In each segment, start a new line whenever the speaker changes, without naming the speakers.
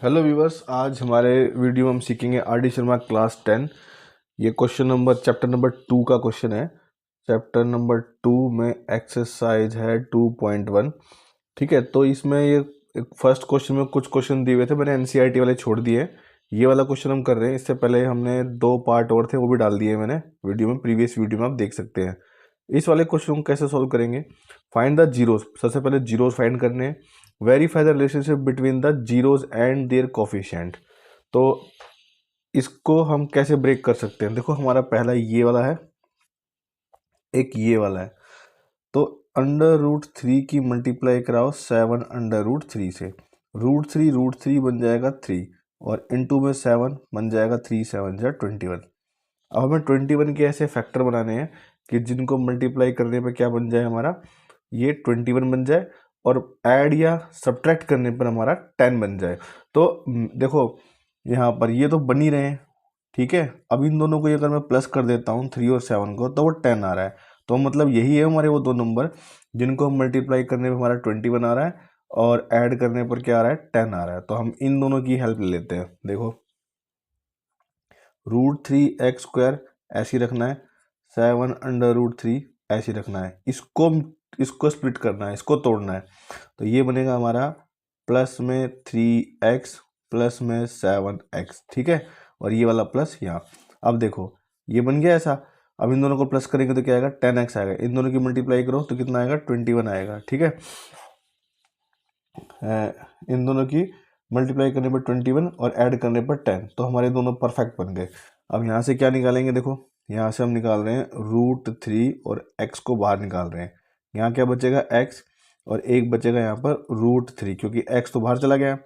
Hello viewers, आज हमारे video में हम सीखेंगे आर डी शर्मा क्लास 10। ये क्वेश्चन नंबर चैप्टर नंबर 2 का क्वेश्चन है। चैप्टर नंबर 2 में एक्सरसाइज है 2.1। ठीक है, तो इसमें ये फर्स्ट क्वेश्चन में कुछ क्वेश्चन दिए हुए थे, मैंने एनसीईआरटी वाले छोड़ दिए। ये वाला क्वेश्चन हम कर रहे हैं। इससे पहले हमने 2 पार्ट और थे, वो भी डाल दिए मैंने वीडियो में, प्रीवियस वीडियो में आप देख सकते हैं। इस वाले क्वेश्चन को कैसे सॉल्व करेंगे? Find the zeros. सबसे पहले जीरोस फाइंड करने हैं। Verify the relationship between the zeros and their coefficient. तो इसको हम कैसे ब्रेक कर सकते हैं? देखो, हमारा पहला ये वाला है, एक ये वाला है। तो √3 की मल्टीप्लाई कराओ 7 √3 से। √3 बन जाएगा 3 और इनटू में 7 बन जाएगा 3 7 जा 21। अब हमें 21 के ऐसे फैक्टर बनाने हैं कि जिनको मल्टीप्लाई करने पे क्या बन जाए हमारा, ये 21 बन जाए और ऐड या सब्ट्रैक्ट करने पर हमारा 10 बन जाए। तो देखो, यहाँ पर ये तो बन ही रहे हैं। ठीक है, अब इन दोनों को अगर मैं प्लस कर देता हूँ 3 और 7 को, तो वो 10 आ रहा है। तो मतलब यही है हमारे वो दो नंबर जिनको हम मल्टीप्लाई करने पे हमारा 21 आ रहा है और ऐड करने पर क्या आ रहा है, 10 आ रहा है। तो हम इन दोनों की हेल्प ले लेते हैं। देखो, √3x² ऐसी रखना है, 7 √3 ऐसी रखना है। इसको स्प्लिट करना है, इसको तोड़ना है। तो ये बनेगा हमारा प्लस में 3x प्लस में 7x। ठीक है, और ये वाला प्लस यहाँ। अब देखो, ये बन गया ऐसा। अब इन दोनों को प्लस करेंगे तो क्या आएगा, 10x आएगा। इन दोनों की मल्टीप्लाई करो तो कितना आएगा, 21 आएगा। ठीक है, इन दोनों की मल्टीप्लाई करने पर 21 और ऐड करने पर 10, तो हमारे दोनों परफेक्ट बन गए। अब यहाँ से क्या निकालेंगे? देखो, यहाँ से हम निकाल रहे हैं √3 और x को बाहर निकाल रहे हैं। यहाँ क्या बचेगा, x, और एक बचेगा यहाँ पर √3, क्योंकि x तो बाहर चला गया।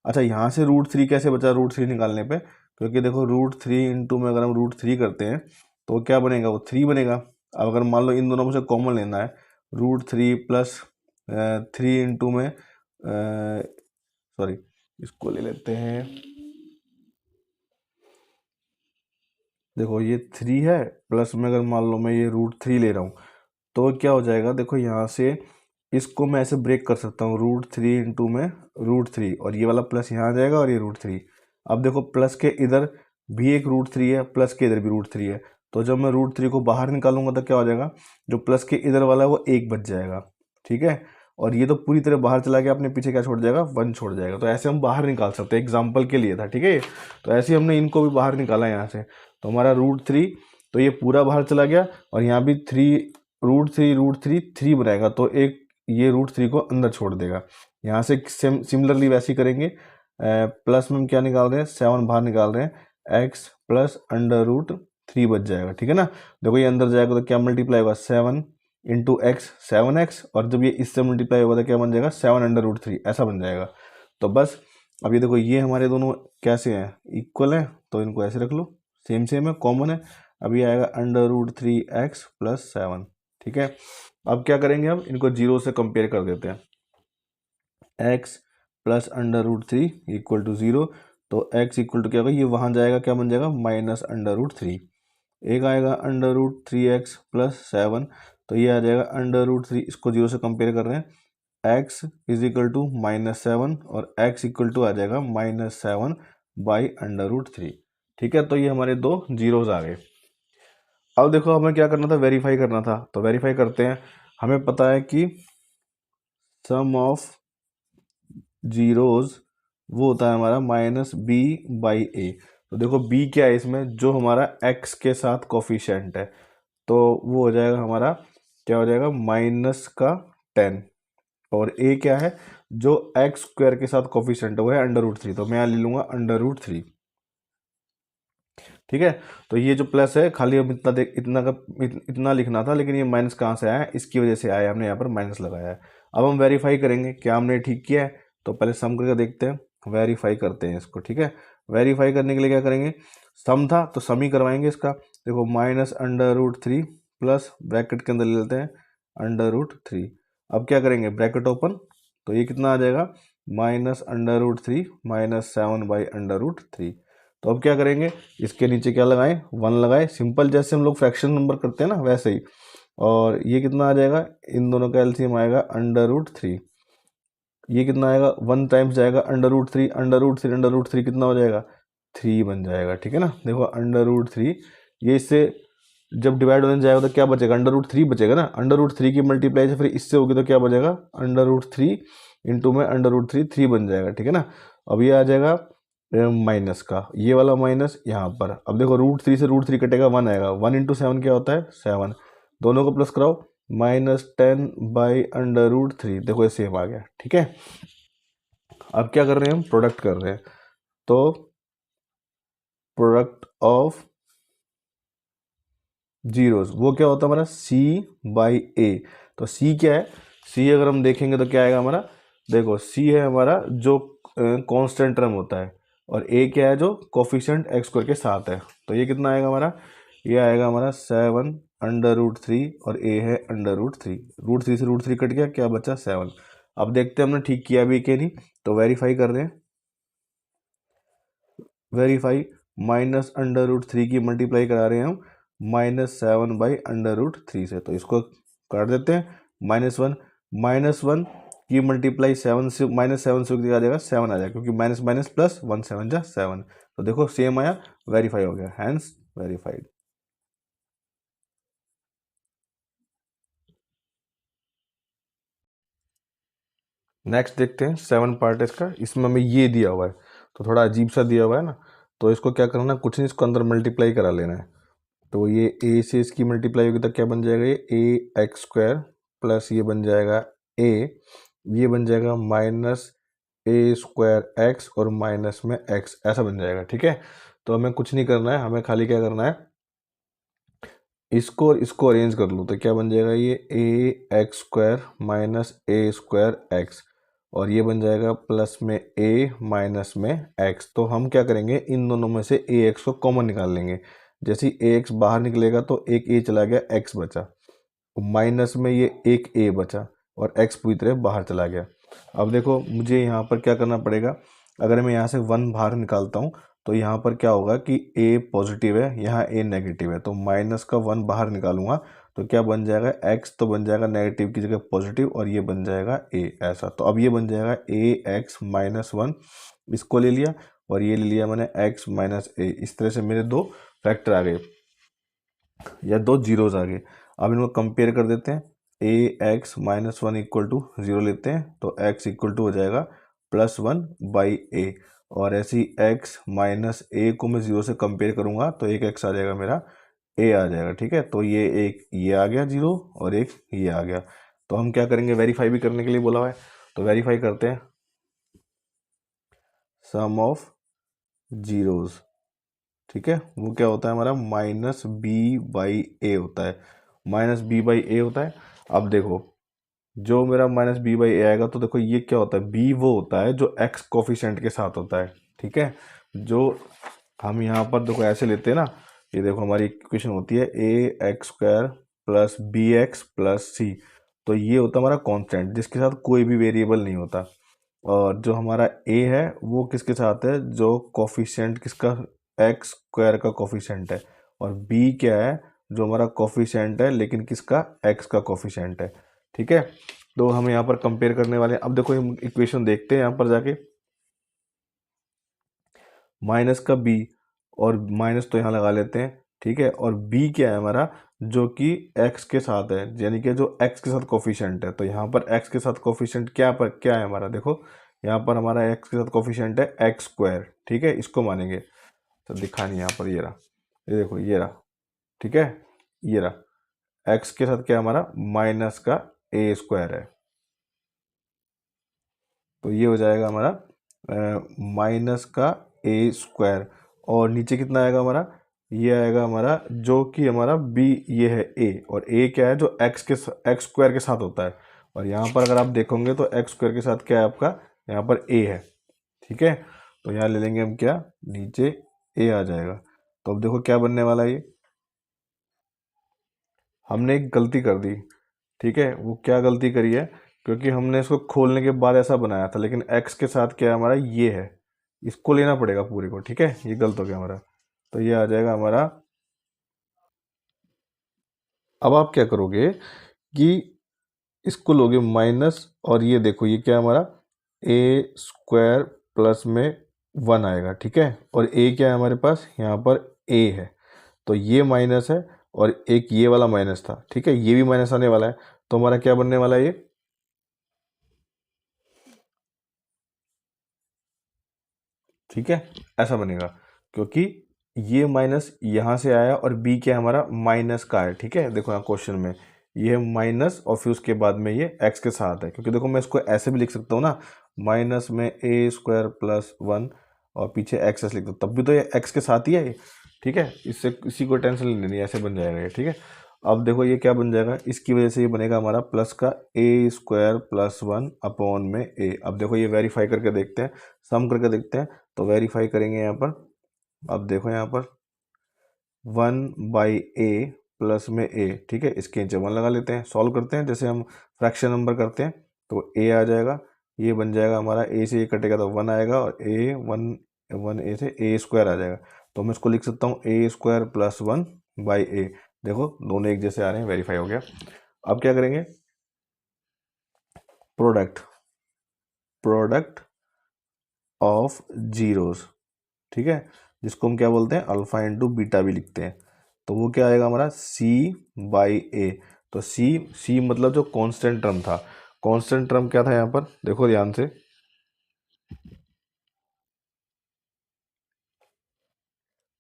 अच्छा, यहाँ से √3 कैसे बचा √3 निकालने पे? क्योंकि देखो, √3 इंटू में अगर हम √3 करते हैं तो क्या बनेगा, वो 3 बनेगा। अब अगर मान लो इन दोनों में से कॉमन लेना है, √3 प्लस 3 इंटू में, सॉरी, इसको ले लेते हैं। देखो, ये 3 है, प्लस में अगर मान लो मैं ये √3 ले रहा हूँ तो क्या हो जाएगा? देखो, यहाँ से इसको मैं ऐसे ब्रेक कर सकता हूँ, √3 इंटू में √3, और ये वाला प्लस यहाँ आ जाएगा और ये √3। अब देखो, प्लस के इधर भी एक √3 है, प्लस के इधर भी √3 है। तो जब मैं √3 को बाहर निकालूंगा तो क्या हो जाएगा, जो प्लस के इधर वाला है वो 1 बच जाएगा। ठीक है, और ये तो पूरी तरह बाहर चला गया, अपने पीछे क्या छोड़ जाएगा, 1 छोड़ जाएगा। तो ऐसे हम बाहर निकाल सकते हैं, एग्जाम्पल के लिए था। ठीक है, तो ऐसे हमने इनको भी बाहर निकाला यहाँ से। तो हमारा √3, तो ये पूरा बाहर चला गया, और यहाँ भी 3 √3 3 बनाएगा, तो एक ये √3 को अंदर छोड़ देगा। यहाँ से सिमिलरली वैसे ही करेंगे। प्लस में हम क्या निकाल रहे हैं, 7 बाहर निकाल रहे हैं, x प्लस √3 बच जाएगा। ठीक है ना, देखो ये अंदर जाएगा तो क्या मल्टीप्लाई होगा, 7 इंटू एक्स 7x, और जब ये इससे मल्टीप्लाई होगा तो क्या बन जाएगा, 7 √3 ऐसा बन जाएगा। तो बस, अब ये देखो, ये हमारे दोनों कैसे हैं, इक्वल हैं, तो इनको ऐसे रख लो, सेम सेम है, कॉमन है। अब ये आएगा √3x प्लस 7। ठीक है, अब क्या करेंगे, अब इनको जीरो से कंपेयर कर देते हैं। x प्लस √3 इक्वल टू 0, तो x इक्वल टू क्या होगा, ये वहाँ जाएगा, क्या बन जाएगा, माइनस √3। एक आएगा √3x प्लस 7, तो ये आ जाएगा √3, इसको 0 से कंपेयर कर रहे हैं, x इज इक्वल टू -7, और x इक्वल टू आ जाएगा -7 बाई √3। ठीक है, तो ये हमारे दो जीरोज आ गए। अब देखो, हमें क्या करना था, वेरीफाई करना था। तो वेरीफाई करते हैं। हमें पता है कि सम ऑफ जीरोज वो होता है हमारा -b/a। तो देखो, b क्या है इसमें, जो हमारा x के साथ कोफिशिएंट है, तो वो हो जाएगा हमारा, क्या हो जाएगा, -10। और a क्या है, जो x² के साथ कोफिशिएंट है, वो है √3, तो मैं यहाँ ले लूँगा √3। ठीक है, तो ये जो प्लस है, खाली अब इतना देख, इतना लिखना था, लेकिन ये माइनस कहाँ से आया, इसकी वजह से आया, हमने यहाँ पर माइनस लगाया है। अब हम वेरीफाई करेंगे क्या हमने ठीक किया है। तो पहले सम करके देखते हैं, वेरीफाई करते हैं इसको। ठीक है, वेरीफाई करने के लिए क्या करेंगे, सम था तो सम ही करवाएंगे इसका। देखो, -√3 प्लस ब्रैकेट के अंदर ले लेते हैं √3। अब क्या करेंगे, ब्रैकेट ओपन, तो ये कितना आ जाएगा, -√3 -7 बाई √3। तो अब क्या करेंगे, इसके नीचे क्या लगाएं, 1 लगाएं, सिंपल, जैसे हम लोग फ्रैक्शन नंबर करते हैं ना, वैसे ही। और ये कितना आ जाएगा, इन दोनों का एलसीएम आएगा √3। ये कितना आएगा, 1 टाइम्स जाएगा √3, √3 कितना हो जाएगा, 3 बन जाएगा। ठीक है ना, देखो √3, ये इससे जब डिवाइड होने जाएगा तो क्या बचेगा, √3 बचेगा ना। √3 की मल्टीप्लाई से फिर इससे होगी तो क्या बचेगा, √3 इंटू में √3, 3 बन जाएगा। ठीक है ना। अब ये आ जाएगा माइनस का, ये वाला माइनस यहाँ पर। अब देखो √3 से √3 कटेगा, 1 आएगा, 1 इंटू 7 क्या होता है, 7। दोनों को प्लस कराओ, -10/√3, देखो ये सेम आ गया। ठीक है, अब क्या कर रहे हैं हम, प्रोडक्ट कर रहे हैं। तो प्रोडक्ट ऑफ जीरोस वो क्या होता है हमारा, C/A। तो C क्या है, C अगर हम देखेंगे तो क्या आएगा हमारा, देखो C है हमारा जो कांस्टेंट टर्म होता है, और A क्या है जो कोफिशिएंट x² के साथ है। तो ये कितना आएगा हमारा, ये आएगा हमारा 7/√3, और A है √3, √3 से √3 कट गया, क्या बचा 7। अब देखते हैं हमने ठीक किया भी कि नहीं, तो वेरीफाई कर रहे हैं। वेरीफाई, -√3 की मल्टीप्लाई करा रहे हैं हम -7/√3 से, तो इसको काट देते हैं। -1 की मल्टीप्लाई 7 से, -7 से आ जाएगा 7 आ जाएगा, क्योंकि माइनस माइनस प्लस 1 7 जा 7। तो देखो सेम आया, वेरीफाई हो गया, हैंस वेरीफाइड। नेक्स्ट देखते हैं 7 पार्ट है इसका, इसमें हमें ये दिया हुआ है, तो थोड़ा अजीब सा दिया हुआ है ना। तो इसको क्या करना है, कुछ नहीं, इसको अंदर मल्टीप्लाई करा लेना है। तो ये a से इसकी मल्टीप्लाई होगी तो क्या बन जाएगा, ये ax² प्लस ये बन जाएगा a, ये बन जाएगा -a²x और माइनस में x, ऐसा बन जाएगा। ठीक है, तो हमें कुछ नहीं करना है, हमें खाली क्या करना है, इसको और इसको अरेंज कर लूँ तो क्या बन जाएगा, ये ax² माइनस a²x, और ये बन जाएगा प्लस में a माइनस में x। तो हम क्या करेंगे, इन दोनों में से ax को कॉमन निकाल लेंगे। जैसे ही ax बाहर निकलेगा तो एक a चला गया, x बचा, माइनस में ये एक a बचा, और x पूरी तरह बाहर चला गया। अब देखो मुझे यहाँ पर क्या करना पड़ेगा, अगर मैं यहाँ से 1 बाहर निकालता हूँ तो यहाँ पर क्या होगा कि a पॉजिटिव है, यहाँ a नेगेटिव है, तो माइनस का 1 बाहर निकालूंगा तो क्या बन जाएगा, x तो बन जाएगा नेगेटिव की जगह पॉजिटिव, और ये बन जाएगा a, ऐसा। तो अब ये बन जाएगा ax-1, इसको ले लिया, और ये ले लिया मैंने x-a। इस तरह से मेरे दो फैक्टर आ गए, या दो जीरोज आ गए। अब इनको कंपेयर कर देते हैं, ax-1 इक्वल टू 0 लेते हैं तो x इक्वल टू हो जाएगा +1/a, और ऐसे ही x-a को मैं 0 से कंपेयर करूंगा तो एक x आ जाएगा मेरा, a आ जाएगा। ठीक है, तो ये एक ये आ गया 0, और एक ये आ गया। तो हम क्या करेंगे, वेरीफाई भी करने के लिए बोला हुआ है, तो वेरीफाई करते हैं। सम ऑफ जीरोज, ठीक है, वो क्या होता है हमारा, -b/a होता है, -b/a होता है। अब देखो जो मेरा -b/a आएगा, तो देखो ये क्या होता है, b वो होता है जो x कोफिशिएंट के साथ होता है। ठीक है, जो हम यहाँ पर देखो ऐसे लेते हैं ना, ये देखो हमारी इक्वेशन होती है ax² plus bx plus c। तो ये होता है हमारा कांस्टेंट जिसके साथ कोई भी वेरिएबल नहीं होता, और जो हमारा a है वो किसके साथ है, जो कोफिशिएंट किसका, x² का कोफिशिएंट है, और b क्या है, जो हमारा कोफिशिएंट है लेकिन किसका, x का कोफिशिएंट है। ठीक है, तो हम यहाँ पर कंपेयर करने वाले हैं। अब देखो हम इक्वेशन देखते हैं यहाँ पर जाके, माइनस का b, और माइनस तो यहाँ लगा लेते हैं। ठीक है, और b क्या है हमारा, जो कि x के साथ है, यानी कि जो x के साथ कोफिशिएंट है। तो यहाँ पर x के साथ कोफिशिएंट क्या है हमारा, देखो यहाँ पर हमारा x के साथ कोफिशिएंट है x²। ठीक है, इसको मानेंगे, तो दिखा नहीं यहाँ पर, ये रहा, ये देखो ये रहा। ठीक है, ये रहा, x के साथ क्या है हमारा, माइनस का a² है, तो ये हो जाएगा हमारा माइनस का a², और नीचे कितना आएगा हमारा, ये आएगा हमारा जो कि हमारा b, ये है a, और a क्या है जो x² के साथ होता है, और यहाँ पर अगर आप देखोगे तो x² के साथ क्या है आपका, यहाँ पर a है। ठीक है, तो यहाँ ले लेंगे हम क्या, नीचे a आ जाएगा। तो अब देखो क्या बनने वाला है, ये हमने एक गलती कर दी। ठीक है, वो क्या गलती करी है, क्योंकि हमने इसको खोलने के बाद ऐसा बनाया था, लेकिन x के साथ क्या है हमारा, ये है, इसको लेना पड़ेगा पूरे को। ठीक है, ये गलत हो गया हमारा, तो ये आ जाएगा हमारा। अब आप क्या करोगे कि इसको लोगे माइनस, और ये देखो ये क्या है हमारा, ए स्क्वायर प्लस में 1 आएगा, ठीक है। और ए क्या है हमारे पास, यहाँ पर ए है, तो ये माइनस है और एक ये वाला माइनस था, ठीक है, ये भी माइनस आने वाला है। तो हमारा क्या बनने वाला है ये, ठीक है, ऐसा बनेगा, क्योंकि ये माइनस यहाँ से आया और बी क्या हमारा माइनस का है, ठीक है। देखो यहाँ क्वेश्चन में ये माइनस और फिर उसके बाद में ये एक्स के साथ है, क्योंकि देखो मैं इसको ऐसे भी लिख सकता हूँ ना, माइनस में ए स्क्वायर प्लस 1 और पीछे एक्स ऐसे लिख दो, तब भी तो ये एक्स के साथ ही है ये, ठीक है। इससे इसी को टेंशन नहीं लेनी, ऐसे बन जाएगा ये, ठीक है। अब देखो ये क्या बन जाएगा, इसकी वजह से ये बनेगा हमारा प्लस का ए स्क्वायर प्लस 1 अपॉन में ए। अब देखो ये वेरीफाई करके देखते हैं, सम करके देखते हैं, तो वेरीफाई करेंगे यहाँ पर। अब देखो यहाँ पर 1/a प्लस में a, ठीक है, इसके नीचे 1 लगा लेते हैं, सॉल्व करते हैं जैसे हम फ्रैक्शन नंबर करते हैं, तो a आ जाएगा, ये बन जाएगा हमारा, a से ये कटेगा तो 1 आएगा, और a 1 से a स्क्वायर आ जाएगा। तो मैं इसको लिख सकता हूँ a स्क्वायर प्लस 1/a। देखो दोनों एक जैसे आ रहे हैं, वेरीफाई हो गया। अब क्या करेंगे, प्रोडक्ट प्रोडक्ट ऑफ जीरोस, ठीक है, जिसको हम क्या बोलते हैं, अल्फा इंटू बीटा भी लिखते हैं। तो वो क्या आएगा हमारा c/a। तो c मतलब जो कांस्टेंट टर्म था, कांस्टेंट टर्म क्या था यहाँ पर, देखो ध्यान से,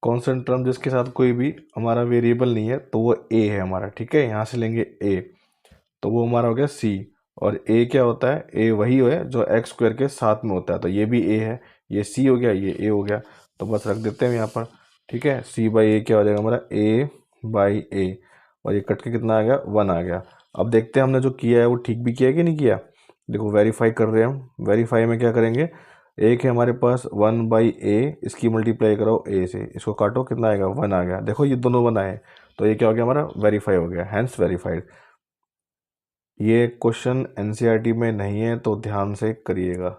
कांस्टेंट टर्म जिसके साथ कोई भी हमारा वेरिएबल नहीं है तो वो a है हमारा, ठीक है। यहाँ से लेंगे a, तो वो हमारा हो गया c। और a क्या होता है, a वही है जो एक्स स्क्वायर के साथ में होता है, तो ये भी a है, ये c हो गया, ये a हो गया, तो बस रख देते हैं यहाँ पर, ठीक है। c/a क्या हो जाएगा हमारा, a/a, और ये कट के कितना आ गया, 1 आ गया। अब देखते हैं हमने जो किया है वो ठीक भी किया है कि नहीं किया। देखो वेरीफाई कर रहे हैं हम, वेरीफाई में क्या करेंगे, एक है हमारे पास 1/a, इसकी मल्टीप्लाई कराओ a से, इसको काटो, कितना आएगा, 1 आ गया। देखो ये दोनों 1 आए, तो ये क्या हो गया हमारा, वेरीफाई हो गया, हैंस वेरीफाइड। ये क्वेश्चन एनसीईआरटी में नहीं है, तो ध्यान से करिएगा।